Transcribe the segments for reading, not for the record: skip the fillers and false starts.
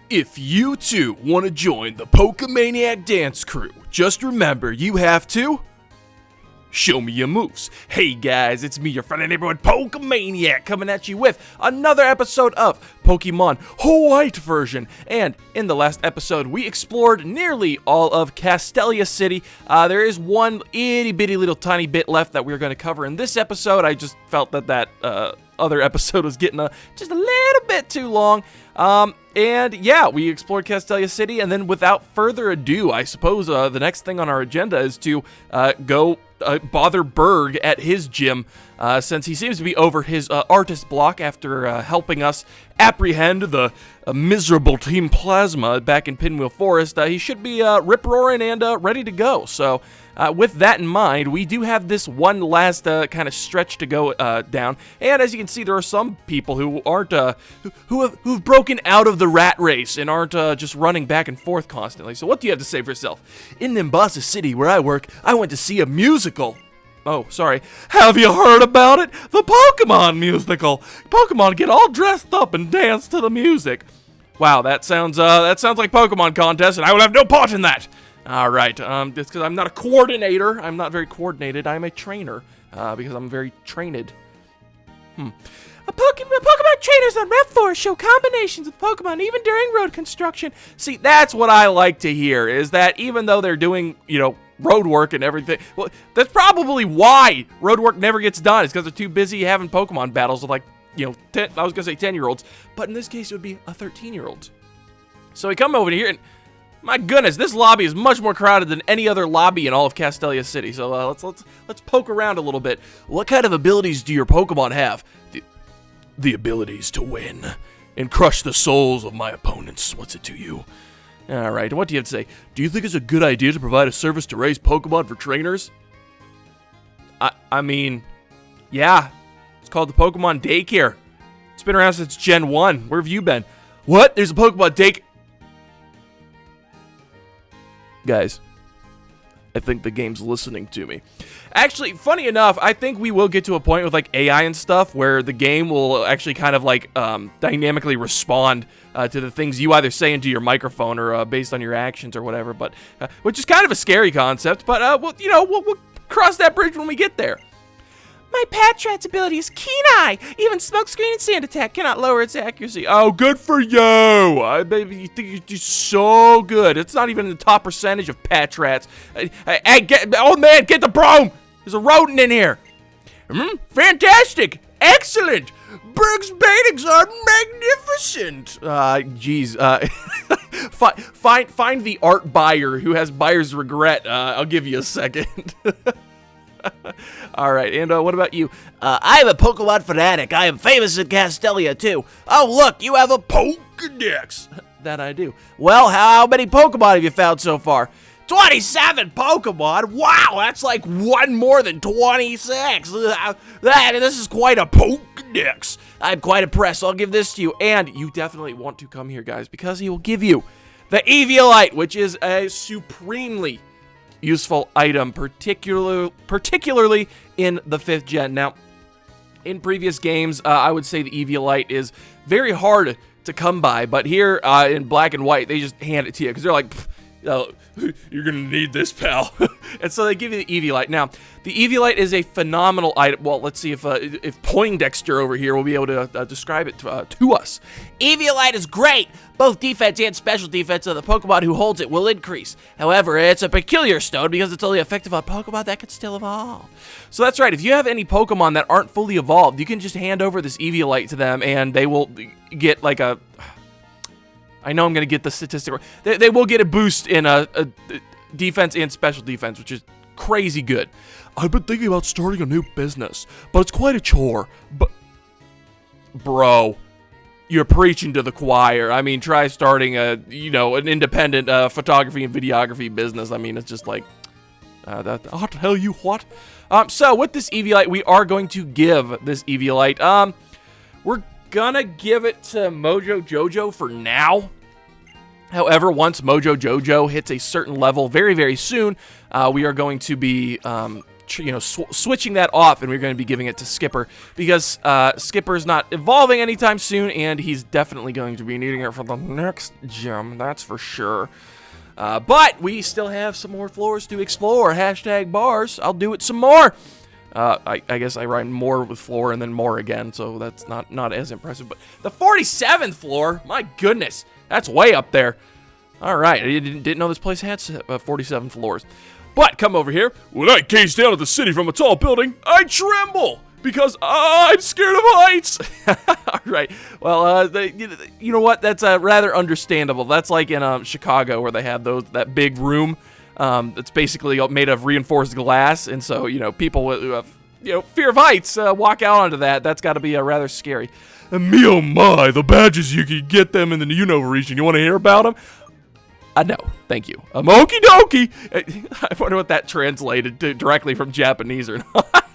If you too want to join the POKEMANIAC dance crew, just remember you have to show me your moves. Hey guys, it's me, your friendly neighborhood POKEMANIAC, coming at you with another episode of Pokemon White version. And in the last episode, we explored nearly all of Castelia City. There is one itty bitty little tiny bit left that we're going to cover in this episode. I just felt that other episode was getting just a little bit too long. And yeah, we explored Castelia City, and then without further ado, I suppose the next thing on our agenda is to go bother Berg at his gym, since he seems to be over his artist block after helping us apprehend the miserable Team Plasma back in Pinwheel Forest. He should be rip-roaring and ready to go. So with that in mind, we do have this one last kind of stretch to go down. And as you can see, there are some people who aren't who've broken out of the rat race and aren't just running back and forth constantly. So what do you have to say for yourself? In Nimbasa City, where I work, I went to see a musical. Oh, sorry. Have you heard about it? The Pokemon musical. Pokemon get all dressed up and dance to the music. Wow, that sounds like Pokemon contest, and I will have no part in that. All right, it's because I'm not a coordinator. I'm not very coordinated. I'm a trainer, because I'm very trained. Pokemon trainers on Rep 4 show combinations with Pokemon even during road construction. See, that's what I like to hear, is that even though they're doing, road work and everything, well, that's probably why road work never gets done. It's because they're too busy having Pokemon battles with, 10-year-olds. But in this case, it would be a 13-year-old. So we come over here, and my goodness, this lobby is much more crowded than any other lobby in all of Castelia City. So let's poke around a little bit. What kind of abilities do your Pokemon have? The abilities to win and crush the souls of my opponents. What's it to you? All right, what do you have to say? Do you think it's a good idea to provide a service to raise Pokemon for trainers? I mean, yeah. It's called the Pokemon Daycare. It's been around since Gen 1. Where have you been? What? There's a Pokemon Daycare? Guys, I think the game's listening to me. Actually, funny enough, I think we will get to a point with AI and stuff where the game will actually kind of dynamically respond to the things you either say into your microphone or based on your actions or whatever. But which is kind of a scary concept. But we'll cross that bridge when we get there. My Patrat's ability is Keen Eye. Even Smokescreen and Sand Attack cannot lower its accuracy. Oh, good for you. Baby, you think you do so good. It's not even in the top percentage of Patrats. Hey, old man, get the broom. There's a rodent in here. Fantastic. Excellent. Berg's paintings are magnificent. Geez. Find the art buyer who has buyer's regret. I'll give you a second. All right, and what about you? I am a Pokemon fanatic. I am famous in Castelia, too. Oh, look, you have a Pokedex. That I do. Well, how many Pokemon have you found so far? 27 Pokemon? Wow, that's like one more than 26. This is quite a Pokedex. I'm quite impressed. I'll give this to you. And you definitely want to come here, guys, because he will give you the Eviolite, which is a supremely useful item, particularly in the 5th gen. Now, in previous games, I would say the Eviolite is very hard to come by, but here in Black and White, they just hand it to you because they're like, you're gonna need this, pal. And so they give you the Eviolite. Now, the Eviolite is a phenomenal item. Well, let's see if Poindexter over here will be able to describe it to us. Eviolite is great. Both defense and special defense of the Pokemon who holds it will increase. However, it's a peculiar stone because it's only effective on Pokemon that can still evolve. So that's right. If you have any Pokemon that aren't fully evolved, you can just hand over this Eviolite to them, and they will get like a... I know I'm going to get the statistic wrong. They will get a boost in a defense and special defense, which is crazy good. I've been thinking about starting a new business, but it's quite a chore. But, bro, you're preaching to the choir. I mean, try starting an independent photography and videography business. I mean, it's just like, I'll tell you what. So with this Eviolite, we are going to give this Eviolite. We're gonna give it to Mojo Jojo for now. However, once Mojo Jojo hits a certain level very, very soon, we are going to be switching that off, and we're going to be giving it to Skipper because Skipper's not evolving anytime soon, and he's definitely going to be needing it for the next gym. That's for sure. But we still have some more floors to explore. Hashtag bars. I'll do it some more. I guess I rhymed more with floor and then more again, so that's not as impressive. But the 47th floor, my goodness, that's way up there. All right, I didn't know this place had 47 floors. But come over here. When I gaze down at the city from a tall building, I tremble because I'm scared of heights. All right. Well, you know what? That's rather understandable. That's like in Chicago where they have that big room that's basically made of reinforced glass, and so people who have fear of heights walk out onto that. That's got to be rather scary. And me oh my, the badges you can get them in the Unova region. You want to hear about them? No, thank you. Okie dokie. I wonder what that translated to directly from Japanese or not.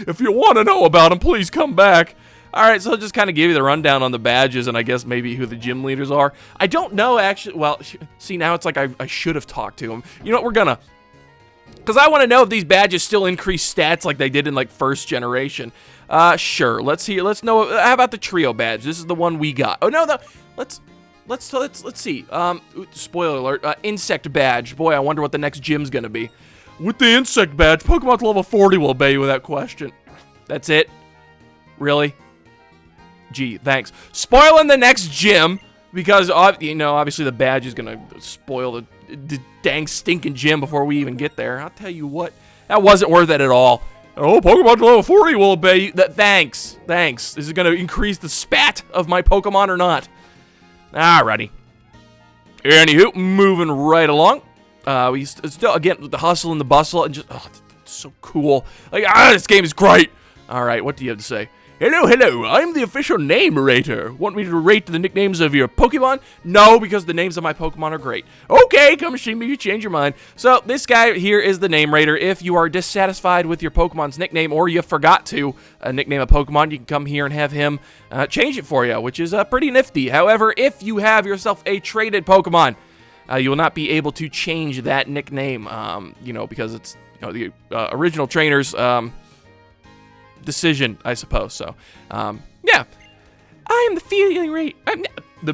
If you want to know about them, please come back. All right, so I'll just kind of give you the rundown on the badges and I guess maybe who the gym leaders are. I don't know, actually. Well, see, now it's like I should have talked to them. You know what, we're gonna... Because I want to know if these badges still increase stats like they did in, like, first generation. Sure, let's know. How about the trio badge? This is the one we got. Oh, no, let's see. Spoiler alert. Insect badge. Boy, I wonder what the next gym's gonna be. With the insect badge, Pokemon to level 40 will obey you without question. That's it? Really? Gee, thanks. Spoiling the next gym because obviously the badge is gonna spoil the dang stinking gym before we even get there. I'll tell you what, that wasn't worth it at all. Oh, Pokemon to level 40 will obey you. Thanks. Is it gonna increase the spat of my Pokemon or not? Alrighty. Anywho, moving right along. We still, again, with the hustle and the bustle, and just, it's so cool. Like, this game is great. Alright, what do you have to say? Hello, I'm the official name rater. Want me to rate the nicknames of your Pokemon? No, because the names of my Pokemon are great. Okay, come see me, you change your mind. So, this guy here is the name rater. If you are dissatisfied with your Pokemon's nickname, or you forgot to nickname a Pokemon, you can come here and have him change it for you, which is pretty nifty. However, if you have yourself a traded Pokemon, you will not be able to change that nickname, because it's the original trainer's decision, I suppose. So, yeah. I am the feeling reader. I am the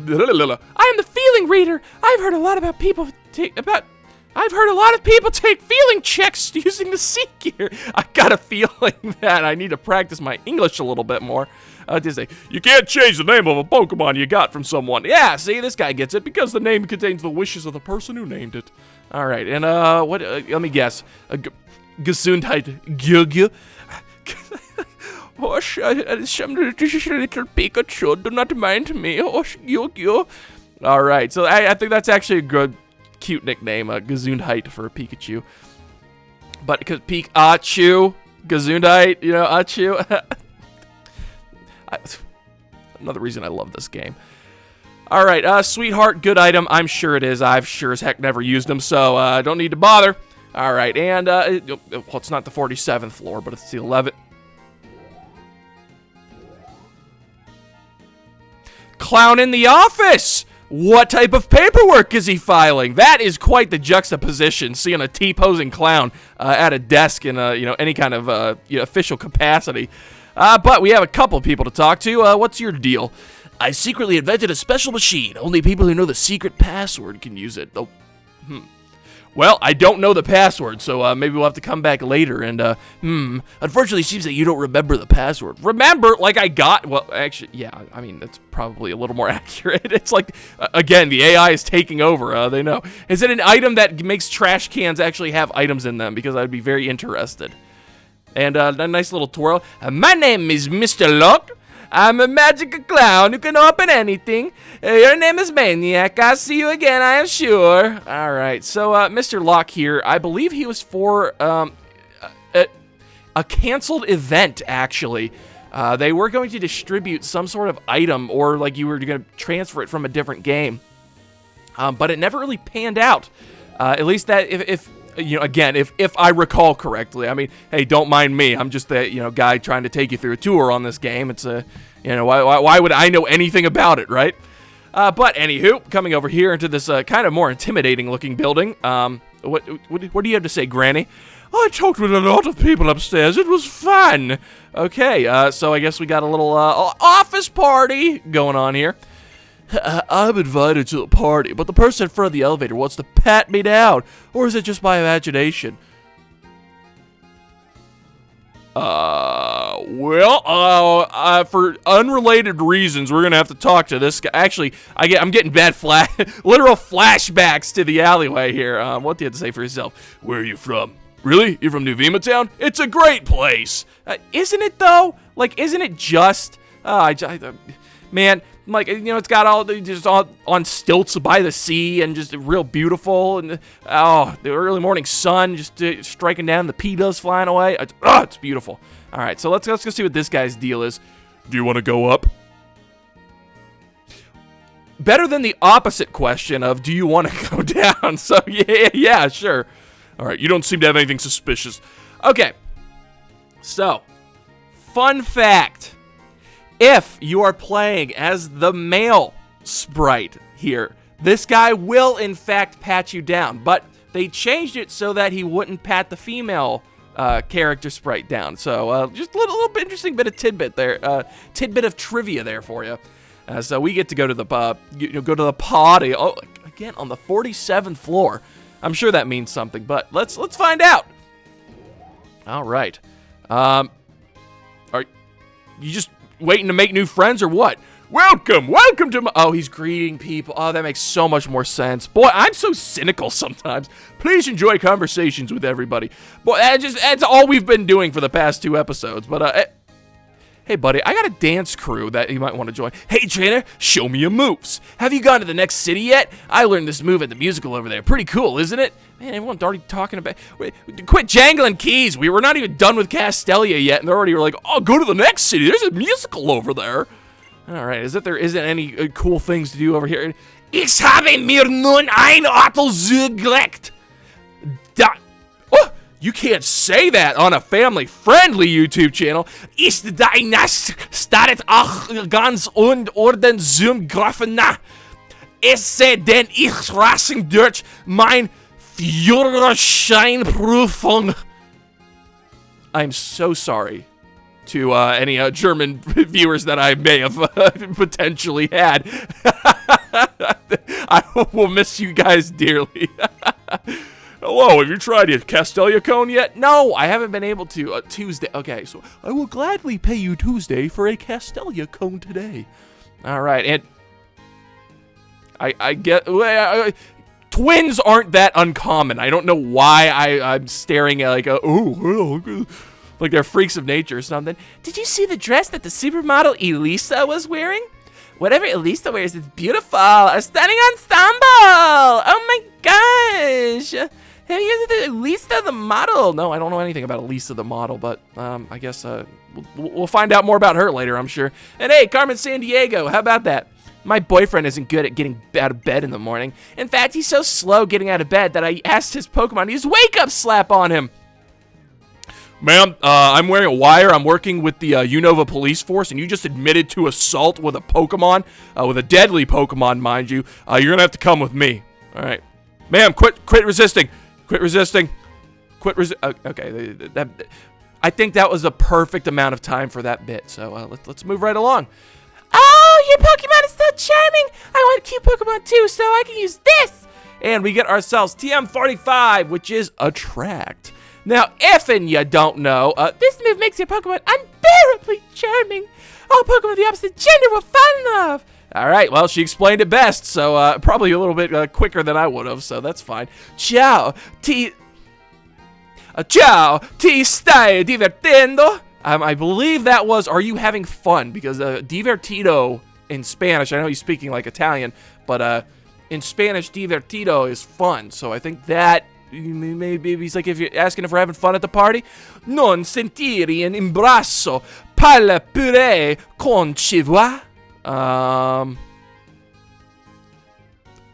feeling reader. I've heard a lot of people take feeling checks using the Seeker. I got a feeling that I need to practice my English a little bit more. To say, you can't change the name of a Pokemon you got from someone. Yeah, see, this guy gets it because the name contains the wishes of the person who named it. All right, and what? Let me guess. Gesundheit, Gyugyu. Oh, some little Pikachu, do not mind me. Oh, Gyugyu. All right, so I think that's actually a good, cute nickname, Gesundheit for a Pikachu. But because Pikachu, Gesundheit, Achu. Another reason I love this game. All right, Sweetheart, good item. I'm sure it is. I've sure as heck never used them, so I don't need to bother. All right, and well, it's not the 47th floor, but it's the 11th. Clown in the office! What type of paperwork is he filing? That is quite the juxtaposition, seeing a T-posing clown at a desk in any kind of official capacity. But we have a couple people to talk to. What's your deal? I secretly invented a special machine. Only people who know the secret password can use it. Oh, Well, I don't know the password, so maybe we'll have to come back later and, Unfortunately, it seems that you don't remember the password. Remember, like I got, well, actually, yeah, I mean, that's probably a little more accurate. It's like, again, the AI is taking over, they know. Is it an item that makes trash cans actually have items in them? Because I'd be very interested. And a nice little twirl. My name is Mr. Luck. I'm a magical clown who can open anything. Your name is Maniac. I'll see you again, I am sure. All right, so Mr. Locke here, I believe he was for a canceled event, actually. They were going to distribute some sort of item, or like you were going to transfer it from a different game. But it never really panned out. At least that, if I recall correctly. I mean, hey, don't mind me. I'm just the, guy trying to take you through a tour on this game. It's why would I know anything about it, right? But anywho, coming over here into this kind of more intimidating looking building. What do you have to say, Granny? I talked with a lot of people upstairs. It was fun. Okay, so I guess we got a little office party going on here. I'm invited to the party, but the person in front of the elevator wants to pat me down. Or is it just my imagination? For unrelated reasons, we're gonna have to talk to this guy. Actually, I'm getting bad literal flashbacks to the alleyway here. What do you have to say for yourself? Where are you from? Really? You're from New Vima Town? It's a great place. Isn't it though? Like, isn't it just? Man, like, you know, it's got all just on stilts by the sea and just real beautiful, and the early morning sun just striking down, the PETAs flying away. It's beautiful. All right, so let's go see what this guy's deal is. Do you want to go up? Better than the opposite question of do you want to go down? So yeah, sure. All right, you don't seem to have anything suspicious. Okay, so fun fact. If you are playing as the male sprite here, this guy will in fact pat you down, but they changed it so that he wouldn't pat the female character sprite down. So just a little bit interesting bit of tidbit there, tidbit of trivia there for you. So we get to go to the go to the party. Oh, again on the 47th floor. I'm sure that means something, but let's find out. All right. Are you just waiting to make new friends or what? Welcome to my... Oh, he's greeting people. Oh, that makes so much more sense. Boy, I'm so cynical sometimes. Please enjoy conversations with everybody. Boy, that's all we've been doing for the past 2 episodes. But, hey, buddy, I got a dance crew that you might want to join. Hey, trainer, show me your moves. Have you gone to the next city yet? I learned this move at the musical over there. Pretty cool, isn't it? Man, everyone's already talking about... Wait, quit jangling keys. We were not even done with Castelia yet, and they're already like, oh, go to the next city. There's a musical over there. All right, is that there isn't any cool things to do over here? Ich habe mir nun ein Auto zugelegt. Oh, you can't say that on a family-friendly YouTube channel. Ist deines startet auch ganz und orden zum Grafen. Es sei denn, ich rasen durch mein Führerscheinprüfung. I'm so sorry to any German viewers that I may have potentially had. I will miss you guys dearly. Hello, have you tried a Castelia cone yet? No, I haven't been able to. Tuesday. Okay, so I will gladly pay you Tuesday for a Castelia cone today. All right, and I get... Twins aren't that uncommon. I don't know why I'm staring at like like they're freaks of nature or something. Did you see the dress that the supermodel Elisa was wearing? Whatever Elisa wears is beautiful. A stunning ensemble. Oh my gosh. Have you guys seen Elisa the model? No, I don't know anything about Elisa the model, but I guess we'll find out more about her later, I'm sure. And hey, Carmen Sandiego, how about that? My boyfriend isn't good at getting out of bed in the morning. In fact, he's so slow getting out of bed that I asked his Pokemon to use Wake Up Slap on him. Ma'am, I'm wearing a wire. I'm working with the Unova police force, and you just admitted to assault with a Pokemon, with a deadly Pokemon, mind you. You're going to have to come with me. All right. Ma'am, quit resisting. Quit resisting. Okay, I think that was the perfect amount of time for that bit, so let's move right along. Oh, your Pokemon is so charming. I want a cute Pokemon too, so I can use this. And we get ourselves TM45, which is Attract. Now, if you don't know, this move makes your Pokemon unbearably charming. All Pokemon of the opposite gender will fall in love. All right, well, she explained it best, so probably a little bit quicker than I would have, so that's fine. Ciao, ti stai divertendo? I believe that was, are you having fun? Because divertido in Spanish, I know he's speaking like Italian, but in Spanish, divertido is fun. So I think that, maybe he's like, if you're asking if we're having fun at the party. Non sentire un imbrasso, parla pure con ci vois.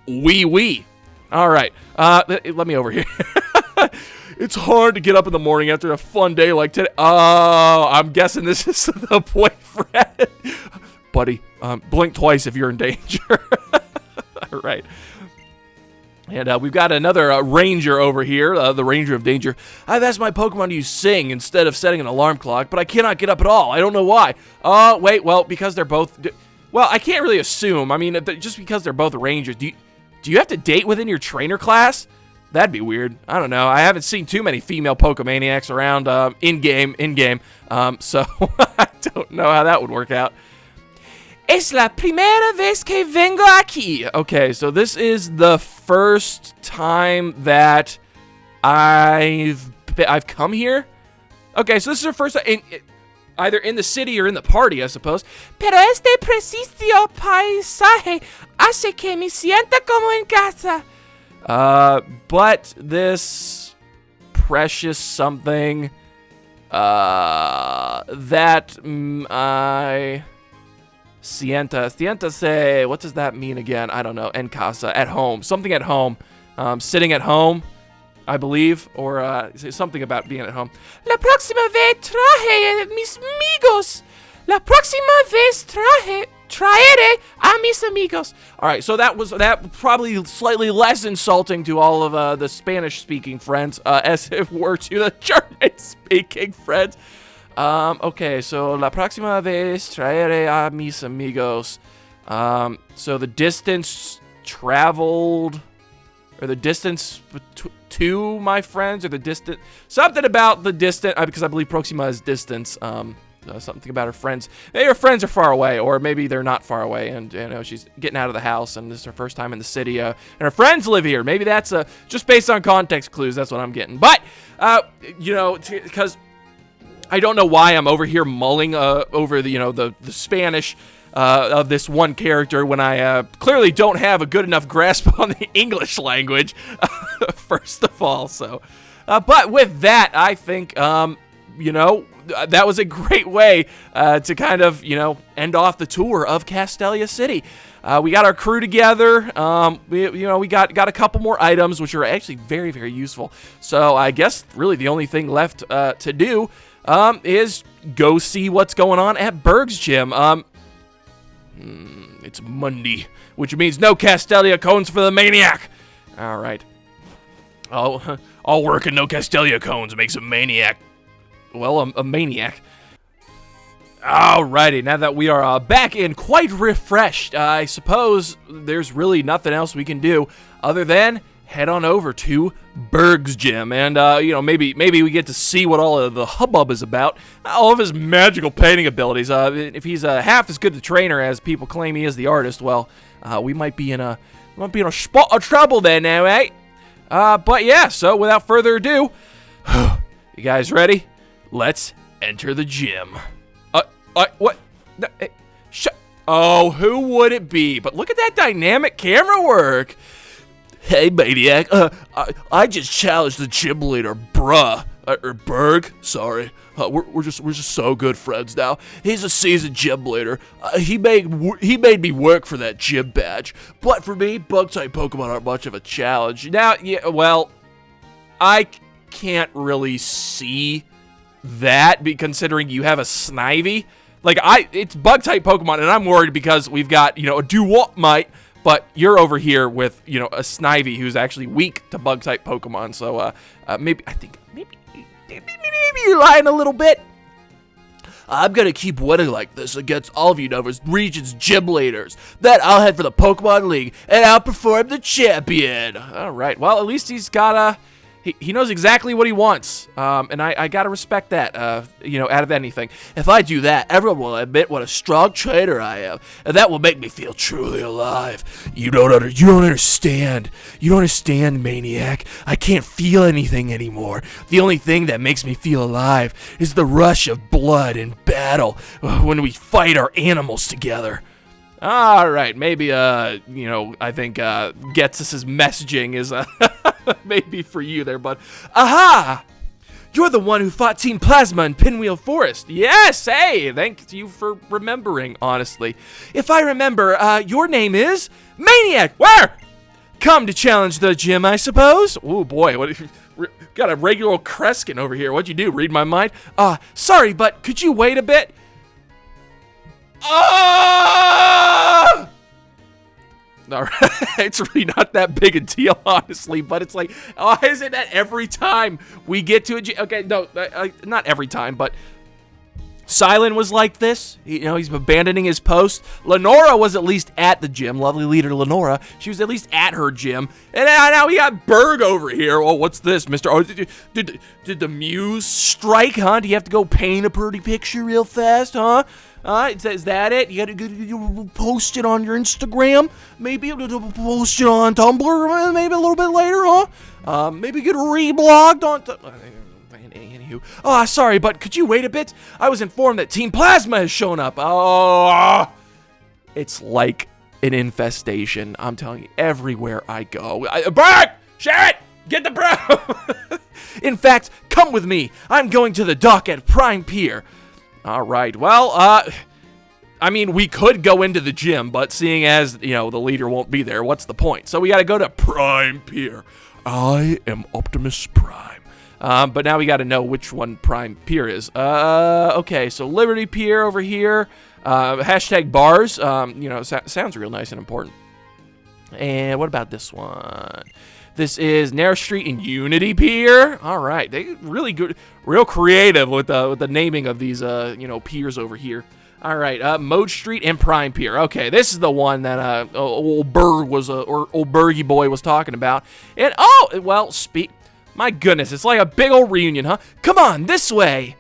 Oui. All right, let me over here. It's hard to get up in the morning after a fun day like today. Oh, I'm guessing this is the boyfriend. Buddy, blink twice if you're in danger. All right. And we've got another ranger over here, the Ranger of Danger. I've asked my Pokemon to use Sing instead of setting an alarm clock, but I cannot get up at all. I don't know why. Wait, well, because they're both... Well, I can't really assume. I mean, just because they're both rangers. Do you have to date within your trainer class? That'd be weird. I don't know. I haven't seen too many female Pokemaniacs around in-game. So I don't know how that would work out. Es la primera vez que vengo aquí. Okay, so this is the first time that I've come here. Okay, so this is our first time either in the city or in the party, I suppose. Pero este preciso paisaje hace que me sienta como en casa. But this precious something that I... Sienta say, what does that mean again? I don't know. En casa, at home. Something at home. Sitting at home, I believe. Or something about being at home. La próxima vez traje mis amigos. La próxima vez traeré a mis amigos. Alright, so that probably slightly less insulting to all of the Spanish-speaking friends, as it were to the German-speaking friends. Okay, so la próxima vez traeré a mis amigos. So the distance traveled, or the distance to my friends, or the distance, something about the distance, because I believe Proxima is distance, something about her friends. Maybe her friends are far away, or maybe they're not far away, and, you know, she's getting out of the house, and this is her first time in the city, and her friends live here. Maybe that's, just based on context clues, that's what I'm getting. But, you know, because... I don't know why I'm over here mulling over the, you know, the Spanish of this one character when I clearly don't have a good enough grasp on the English language, first of all. So, but with that, I think, you know, that was a great way to kind of, you know, end off the tour of Castelia City. We got our crew together. We got a couple more items, which are actually very, very useful. So I guess really the only thing left to do is go see what's going on at Berg's gym. It's Monday, which means no Castelia cones for the Maniac. All right. All work and no Castelia cones makes a Maniac. Well, a Maniac. Alrighty, now that we are back and quite refreshed, I suppose there's really nothing else we can do other than head on over to Berg's gym, and you know, maybe we get to see what all of the hubbub is about. All of his magical painting abilities. If he's half as good a trainer as people claim he is the artist, well, we might be in a spot of trouble there now, eh? But yeah, so without further ado, you guys ready? Let's enter the gym. What? No, oh, who would it be? But look at that dynamic camera work. Hey, Maniac, I just challenged the gym leader, bruh, or Berg, sorry. We're just so good friends now. He's a seasoned gym leader. He made me work for that gym badge. But for me, bug-type Pokemon aren't much of a challenge. Now, yeah, well, I can't really see that, considering you have a Snivy. Like, it's bug-type Pokemon, and I'm worried because we've got, you know, a Duwatmite, but you're over here with, you know, a Snivy who's actually weak to bug-type Pokemon. So, maybe you're lying a little bit. I'm gonna keep winning like this against all of Unova's region's gym leaders. Then I'll head for the Pokemon League and outperform the champion. All right. Well, at least he's got he knows exactly what he wants, and I gotta respect that, you know, out of anything. If I do that, everyone will admit what a strong trainer I am, and that will make me feel truly alive. You don't understand. You don't understand, Maniac. I can't feel anything anymore. The only thing that makes me feel alive is the rush of blood in battle when we fight our animals together. All right, maybe, you know, I think, Gets's messaging is, maybe for you there, bud. Aha! You're the one who fought Team Plasma in Pinwheel Forest. Yes, hey, thank you for remembering, honestly. If I remember, your name is Maniac. Where? Come to challenge the gym, I suppose. Oh, boy, what got a regular Kreskin over here. What'd you do, read my mind? Sorry, but could you wait a bit? All right. It's really not that big a deal, honestly, but it's like, oh, isn't that every time we get to a gym? Okay, no, not every time, but Silent was like this. He's abandoning his post. Lenora was at least at the gym. Lovely leader Lenora. She was at least at her gym. And now we got Berg over here. Oh, what's this, Mr. Oh, did the muse strike, huh? Do you have to go paint a pretty picture real fast, huh? Is that it? You gotta post it on your Instagram? Maybe post it on Tumblr? Maybe a little bit later, huh? Maybe get reblogged on... Anywho. Oh, sorry, but could you wait a bit? I was informed that Team Plasma has shown up. Oh, it's like an infestation. I'm telling you, everywhere I go. Berg! Sherrod! Get the bro! In fact, come with me. I'm going to the dock at Prime Pier. All right, well, I mean, we could go into the gym, but seeing as, the leader won't be there, what's the point? So we gotta go to Prime Pier. I am Optimus Prime. But now we got to know which one Prime Pier is. Okay, so Liberty Pier over here. Hashtag bars. Sounds real nice and important. And what about this one? This is Narrow Street and Unity Pier. All right, they really good, real creative with the naming of these piers over here. All right, Mode Street and Prime Pier. Okay, this is the one that old Berg or old Bergy boy was talking about. And my goodness, it's like a big old reunion, huh? Come on, this way.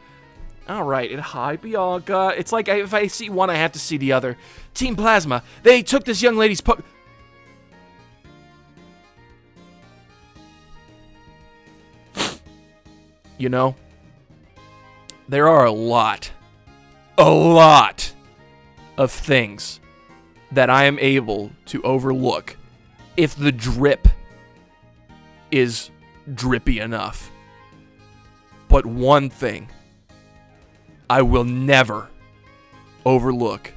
All right, and hi, Bianca. It's like if I see one, I have to see the other. Team Plasma, they took this young lady's there are a lot of things that I am able to overlook if the drip is drippy enough. But one thing I will never overlook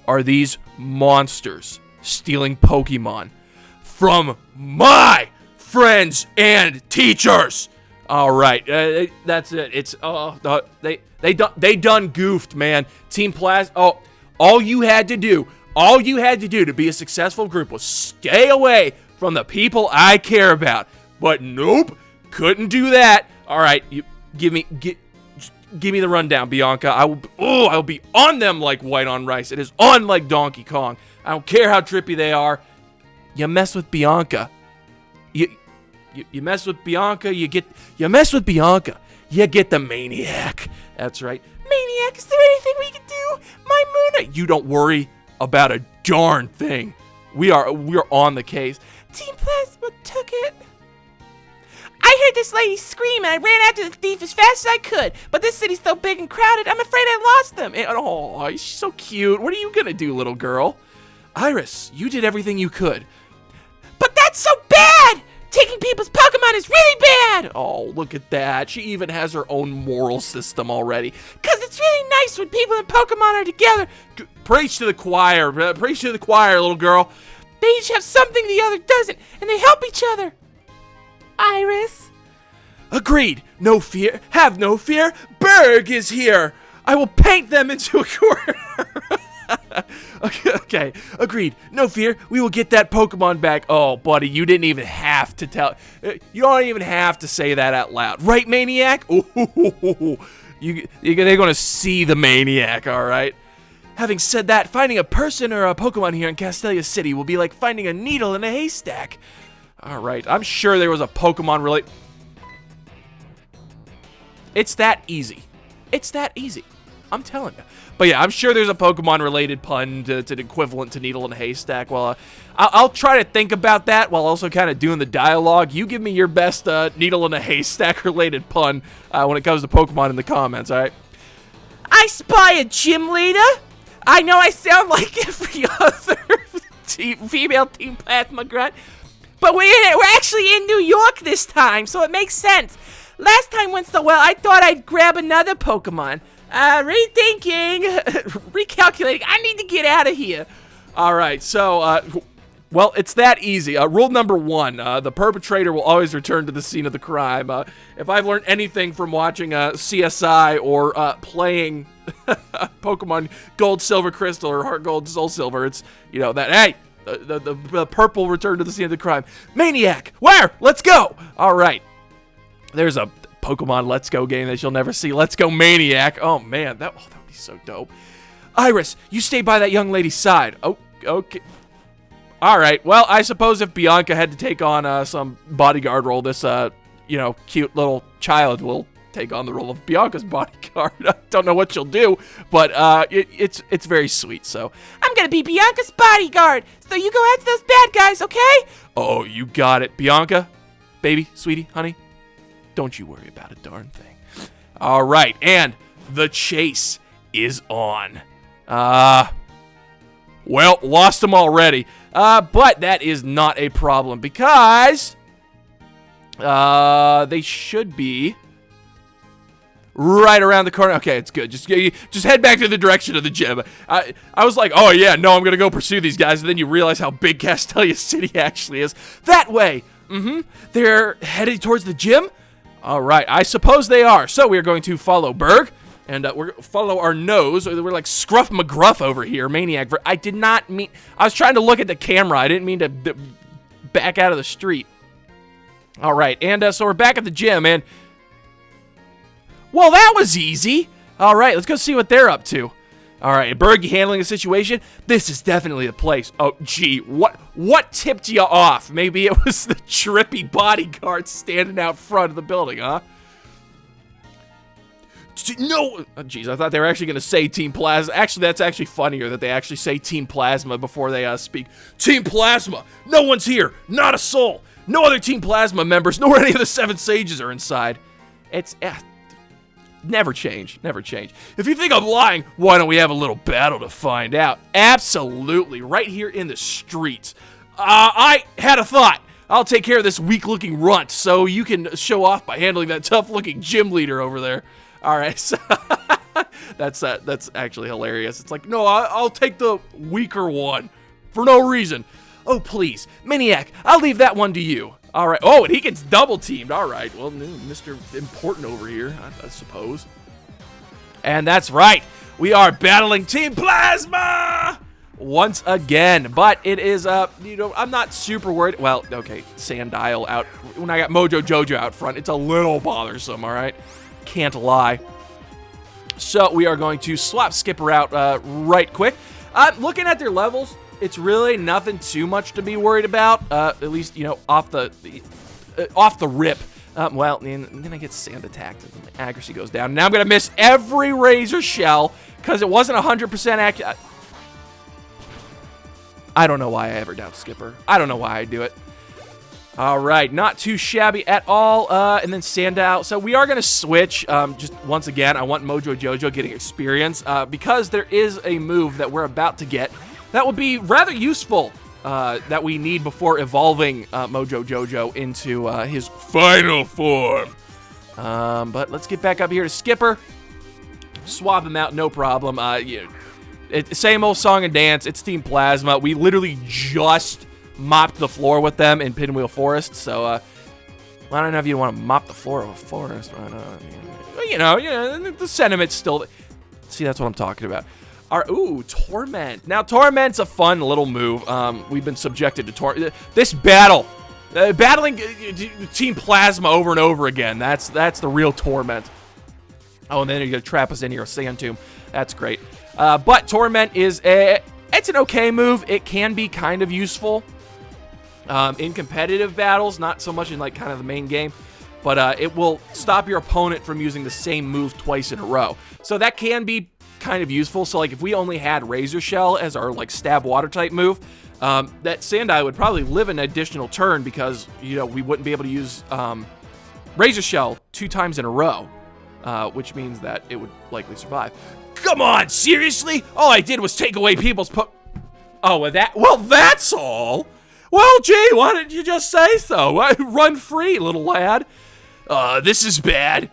are these monsters stealing Pokemon from my friends and teachers. All right, that's it. It's they done goofed, man. Team Plas. Oh, all you had to do to be a successful group was stay away from the people I care about. But nope, couldn't do that. All right, give me the rundown, Bianca. I will be on them like white on rice. It is on like Donkey Kong. I don't care how trippy they are. You mess with Bianca, you mess with Bianca. You mess with Bianca, you get the Maniac. That's right, Maniac. Is there anything we can do, my Moona? You don't worry about a darn thing. We are on the case. Team Plasma took it. I heard this lady scream and I ran after the thief as fast as I could. But this city's so big and crowded, I'm afraid I lost them. And, oh, she's so cute. What are you gonna do, little girl? Iris, you did everything you could. But that's so bad! Taking people's Pokemon is really bad! Oh, look at that. She even has her own moral system already. Because it's really nice when people and Pokemon are together. Preach to the choir. Preach to the choir, little girl. They each have something the other doesn't, and they help each other. Iris? Agreed. No fear. Have no fear. Berg is here. I will paint them into a corner. Okay. Agreed. No fear. We will get that Pokemon back. Oh, buddy, you didn't even have to tell. You don't even have to say that out loud. Right, Maniac? Ooh, they're going to see the Maniac, all right? Having said that, finding a person or a Pokemon here in Castelia City will be like finding a needle in a haystack. All right, I'm sure there was a Pokemon related. It's that easy. It's that easy. I'm telling you. But yeah, I'm sure there's a Pokemon related pun to the equivalent to needle in a haystack. Well, I'll try to think about that while also kind of doing the dialogue. You give me your best needle in a haystack related pun when it comes to Pokemon in the comments, all right? I spy a gym leader. I know I sound like every other female Team Plasma grunt. But we're actually in New York this time, so it makes sense. Last time went so well, I thought I'd grab another Pokemon. Rethinking, recalculating. I need to get out of here. All right, so, well, it's that easy. Rule number 1, the perpetrator will always return to the scene of the crime. If I've learned anything from watching CSI or playing Pokemon Gold, Silver, Crystal, or Heart Gold, Soul Silver, it's, that, hey, the purple return to the scene of the crime. Maniac, where? Let's go. All right. There's a Pokemon Let's Go game that you'll never see. Let's Go Maniac. Oh, man. That would be so dope. Iris, you stay by that young lady's side. Oh, okay. All right. Well, I suppose if Bianca had to take on some bodyguard role, this, cute little child will take on the role of Bianca's bodyguard. I don't know what she'll do, but it's very sweet. So I'm gonna be Bianca's bodyguard. So you go after those bad guys, okay? Oh, you got it, Bianca, baby, sweetie, honey. Don't you worry about a darn thing. All right, and the chase is on. Well, lost them already. But that is not a problem because they should be right around the corner. Okay, it's good. Just head back to the direction of the gym. I was like, oh yeah, no, I'm gonna go pursue these guys, and then you realize how big Castelia City actually is. That way. They're headed towards the gym. All right, I suppose they are. So we are going to follow Berg, and we're gonna follow our nose. We're like Scruff McGruff over here, Maniac. I did not mean. I was trying to look at the camera. I didn't mean to back out of the street. All right, and so we're back at the gym, and well, that was easy. All right, let's go see what they're up to. All right, Berg, you handling the situation? This is definitely the place. Oh, gee, what tipped you off? Maybe it was the trippy bodyguard standing out front of the building, huh? No, oh, geez, I thought they were actually going to say Team Plasma. Actually, that's actually funnier that they actually say Team Plasma before they speak. Team Plasma, no one's here, not a soul. No other Team Plasma members, nor any of the 7 Sages are inside. It's... never change. Never change. If you think I'm lying, why don't we have a little battle to find out? Absolutely. Right here in the streets. I had a thought. I'll take care of this weak-looking runt so you can show off by handling that tough-looking gym leader over there. All right. So that's actually hilarious. It's like, no, I'll take the weaker one for no reason. Oh, please. Maniac, I'll leave that one to you. All right. Oh, and he gets double-teamed. All right. Well, Mr. Important over here, I suppose. And that's right. We are battling Team Plasma once again. But it is, I'm not super worried. Well, okay, Sandile out. When I got Mojo Jojo out front, it's a little bothersome, all right? Can't lie. So we are going to swap Skipper out right quick. Looking at their levels, it's really nothing too much to be worried about, at least, off the rip. Well, and then I get sand attacked, and my accuracy goes down. Now I'm going to miss every Razor Shell, because it wasn't 100% accurate. I don't know why I ever doubt Skipper. I don't know why I do it. All right, not too shabby at all, and then Sandile. So we are going to switch, just once again, I want Mojo Jojo getting experience, because there is a move that we're about to get that would be rather useful, that we need before evolving Mojo Jojo into his final form. But let's get back up here to Skipper. Swap him out, no problem. Same old song and dance. It's Team Plasma. We literally just mopped the floor with them in Pinwheel Forest. So, I don't know if you want to mop the floor of a forest. The sentiment's still... See, that's what I'm talking about. Ooh, Torment. Now, Torment's a fun little move. We've been subjected to Torment. This battle, battling Team Plasma over and over again. That's the real Torment. Oh, and then you're gonna trap us in here, Sand Tomb. That's great. But Torment is it's an okay move. It can be kind of useful in competitive battles, not so much in like kind of the main game. But it will stop your opponent from using the same move twice in a row. So that can be kind of useful. So like if we only had Razor Shell as our like stab water type move, that Sandile would probably live an additional turn because we wouldn't be able to use Razor Shell 2 times in a row, which means that it would likely survive. Come on, seriously? All I did was take away people's well, that's all. Well, gee, why didn't you just say so? Run free, little lad. This is bad.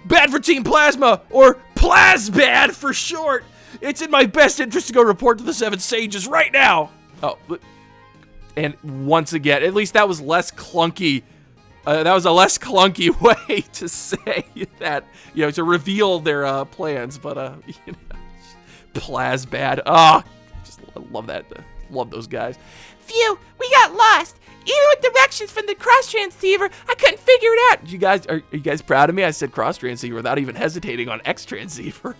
Bad for Team Plasma, or PLASBAD for short. It's in my best interest to go report to the 7 Sages right now. Oh, and once again, at least that was less clunky. That was a less clunky way to say that, to reveal their plans. But, PLASBAD. love that. Love those guys. Phew, we got lost. Even with directions from the cross transceiver, I couldn't figure it out. You guys, are you guys proud of me? I said cross transceiver without even hesitating on X transceiver.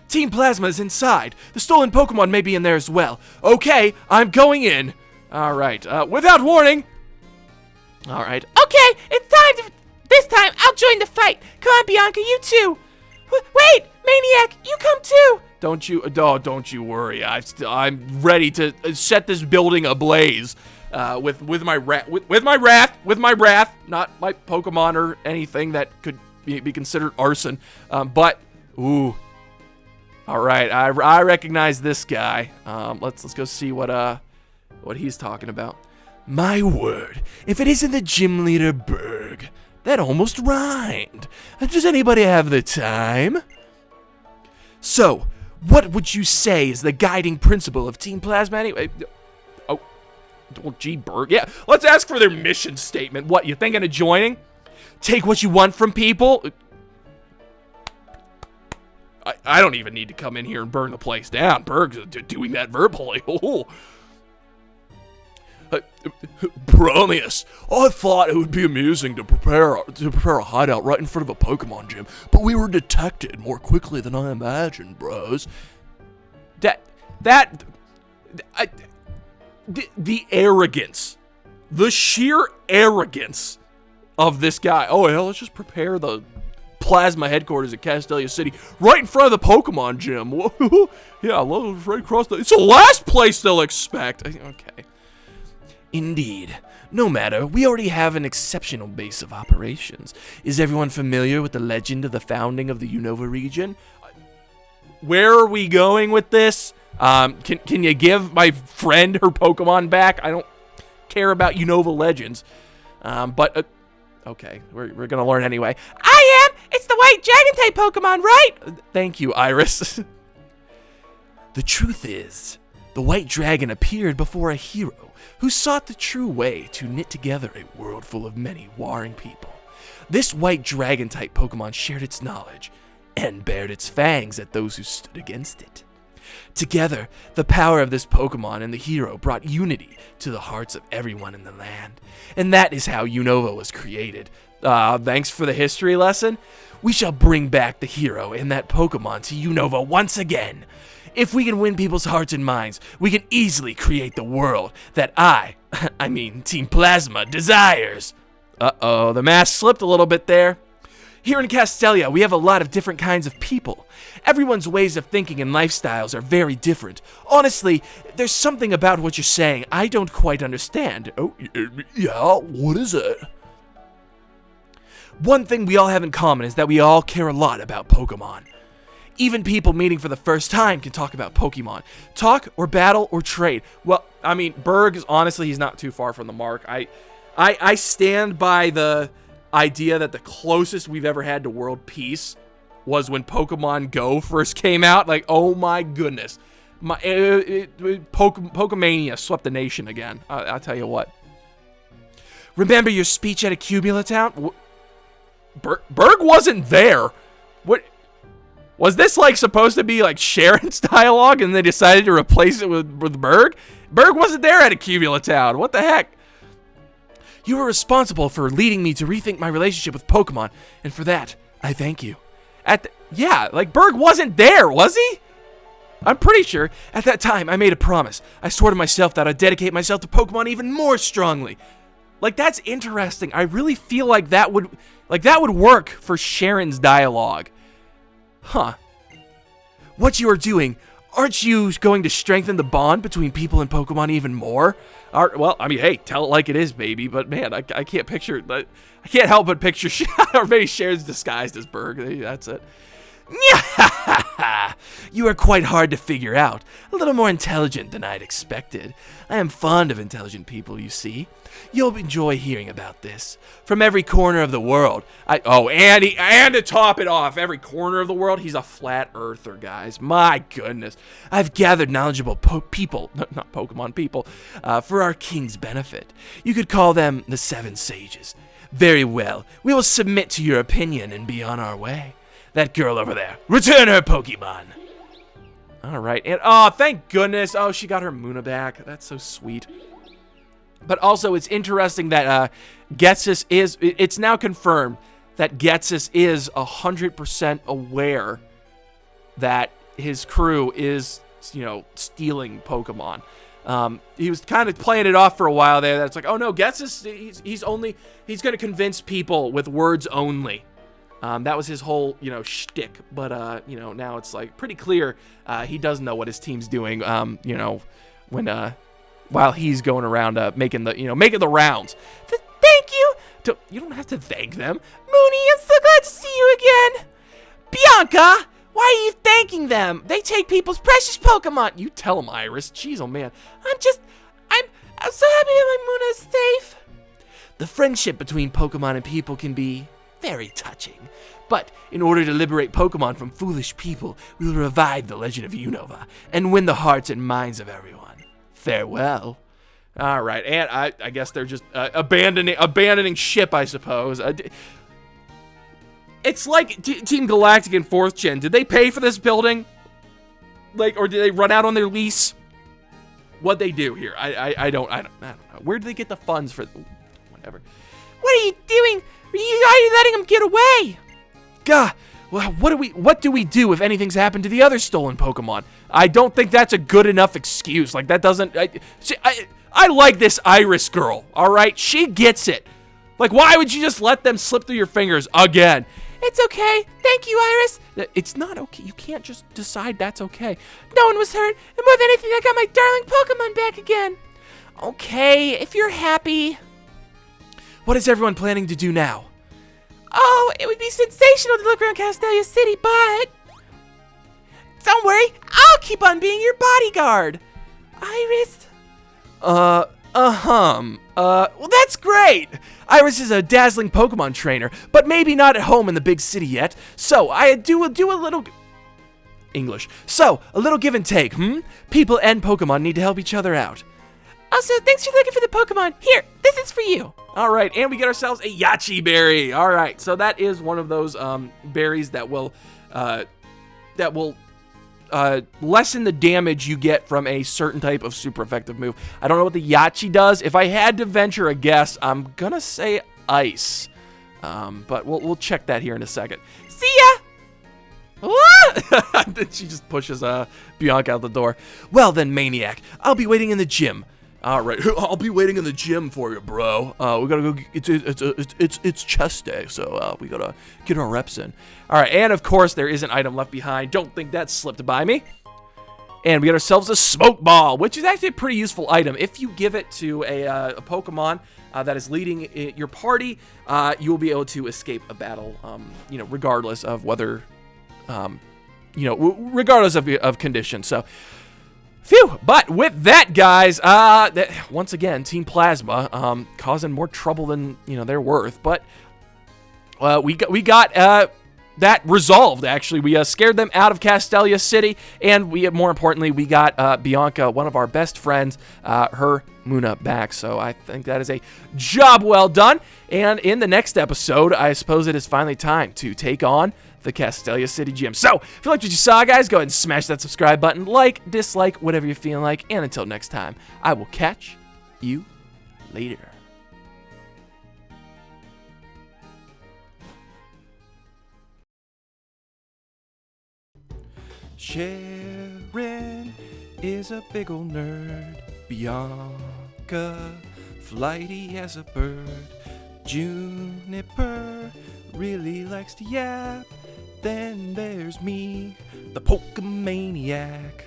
Team Plasma is inside. The stolen Pokemon may be in there as well. Okay, I'm going in. All right, without warning. All right. Okay, it's time to... This time, I'll join the fight. Come on, Bianca, you too. Wait, Maniac, you come too. Don't you worry. I'm ready to set this building ablaze. With my wrath, not my Pokemon or anything that could be considered arson. But ooh. All right, I recognize this guy. Let's go see what he's talking about. My word, if it isn't the gym leader Berg. That almost rhymed. Does anybody have the time? So, what would you say is the guiding principle of Team Plasma anyway? Oh, gee, Berg. Yeah, let's ask for their mission statement. What, you thinking of joining? Take what you want from people? I don't even need to come in here and burn the place down. Berg's doing that verbally. Oh. Promise. I thought it would be amusing to prepare a hideout right in front of a Pokemon gym, but we were detected more quickly than I imagined, bros. The arrogance, the sheer arrogance of this guy. Oh yeah, let's just prepare the Plasma headquarters at Castelia City right in front of the Pokemon gym. Yeah, right across the. It's the last place they'll expect. Okay. Indeed. No matter, we already have an exceptional base of operations. Is everyone familiar with the legend of the founding of the Unova region? Where are we going with this? Can you give my friend her Pokemon back? I don't care about Unova legends. But okay, we're gonna learn anyway. I am! It's the white dragon-type Pokemon, right? Thank you, Iris. The truth is, the white dragon appeared before a hero who sought the true way to knit together a world full of many warring people. This white dragon-type Pokemon shared its knowledge and bared its fangs at those who stood against it. Together, the power of this Pokemon and the hero brought unity to the hearts of everyone in the land. And that is how Unova was created. Thanks for the history lesson. We shall bring back the hero and that Pokemon to Unova once again. If we can win people's hearts and minds, we can easily create the world that I mean Team Plasma, desires. Uh-oh, the mask slipped a little bit there. Here in Castelia, we have a lot of different kinds of people. Everyone's ways of thinking and lifestyles are very different. Honestly, there's something about what you're saying I don't quite understand. Oh, yeah, what is it? One thing we all have in common is that we all care a lot about Pokemon. Even people meeting for the first time can talk about Pokemon. Talk or battle or trade. Well, I mean, Berg is honestly, he's not too far from the mark. I stand by the idea that the closest we've ever had to world peace was when Pokemon Go first came out. Like, oh my goodness. Pokemania swept the nation again. I'll tell you what. Remember your speech at a Cumula Town? Berg wasn't there. What? Was this like supposed to be like Sharon's dialogue and they decided to replace it with Berg? Berg wasn't there at a Cumula Town. What the heck? You were responsible for leading me to rethink my relationship with Pokemon, and for that, I thank you. Yeah, like Berg wasn't there, was he? I'm pretty sure at that time I made a promise. I swore to myself that I'd dedicate myself to Pokemon even more strongly. Like, that's interesting. I really feel like that would work for Sharon's dialogue. Huh. What you are doing, aren't you going to strengthen the bond between people and Pokemon even more? Well, I mean, hey, tell it like it is, baby. But man, I can't picture, I can't help but picture, or maybe Sharon's disguised as Berg. That's it. You are quite hard to figure out. A little more intelligent than I'd expected. I am fond of intelligent people, you see. You'll enjoy hearing about this. From every corner of the world. And to top it off, every corner of the world, he's a flat earther, guys. My goodness. I've gathered knowledgeable people, not Pokemon people, for our king's benefit. You could call them the Seven Sages. Very well. We will submit to your opinion and be on our way. That girl over there, return her Pokemon. All right, and oh, thank goodness. Oh, she got her Muna back. That's so sweet. But also, it's interesting that Getsus is. It's now confirmed that Getsus is 100% aware that his crew is, you know, stealing Pokemon. He was kind of playing it off for a while there. That's like, oh no, Getsus, he's going to convince people with words only. That was his whole, you know, shtick. But, you know, now it's like pretty clear he does know what his team's doing, you know, while he's going around making the rounds. Thank you. You don't have to thank them. Mooney, I'm so glad to see you again. Bianca, why are you thanking them? They take people's precious Pokemon. You tell them, Iris. Jeez, oh man. I'm so happy that my Muna is safe. The friendship between Pokemon and people can be very touching. But in order to liberate Pokemon from foolish people, we will revive the legend of Unova and win the hearts and minds of everyone. Farewell. All right, and I guess they're just abandoning ship, I suppose. It's like Team Galactic in 4th Gen. Did they pay for this building? Like, or did they run out on their lease? What'd they do here? I don't know. Where do they get the funds for? Whatever. What are you doing? Are you letting them get away? Gah. Well, what do we do if anything's happened to the other stolen Pokemon? I don't think that's a good enough excuse. Like, that doesn't... I like this Iris girl, all right? She gets it. Like, why would you just let them slip through your fingers again? It's okay. Thank you, Iris. It's not okay. You can't just decide that's okay. No one was hurt, and more than anything, I got my darling Pokemon back again. Okay, if you're happy. What is everyone planning to do now? Oh, it would be sensational to look around Castelia City, but... Don't worry, I'll keep on being your bodyguard. Iris... Well, that's great! Iris is a dazzling Pokemon trainer, but maybe not at home in the big city yet. So, I do a little... English. So, a little give and take, People and Pokemon need to help each other out. Also, thanks for looking for the Pokemon. Here, this is for you. All right, and we get ourselves a Yachi berry. All right, so that is one of those berries that will lessen the damage you get from a certain type of super effective move. I don't know what the Yachi does. If I had to venture a guess, I'm gonna say ice. But we'll check that here in a second. See ya! What? Then she just pushes Bianca out the door. Well then, Maniac, I'll be waiting in the gym. All right, I'll be waiting in the gym for you, bro. We gotta go. It's chest day, so we gotta get our reps in. All right, and of course there is an item left behind. Don't think that slipped by me. And we got ourselves a smoke ball, which is actually a pretty useful item. If you give it to a Pokemon that is leading your party, you will be able to escape a battle. You know, regardless of whether, regardless of condition. So. Phew, but with that, guys, once again, Team Plasma causing more trouble than, they're worth. But we got that resolved, actually. We scared them out of Castelia City, and more importantly, we got Bianca, one of our best friends, her Muna back. So I think that is a job well done. And in the next episode, I suppose it is finally time to take on the Castelia City Gym. So, if you liked what you saw, guys, go ahead and smash that subscribe button, like, dislike, whatever you're feeling like, and until next time, I will catch you later. Sharon is a big ol' nerd. Bianca, flighty as a bird. Juniper really likes to yap. Then there's me, the Pokemaniac.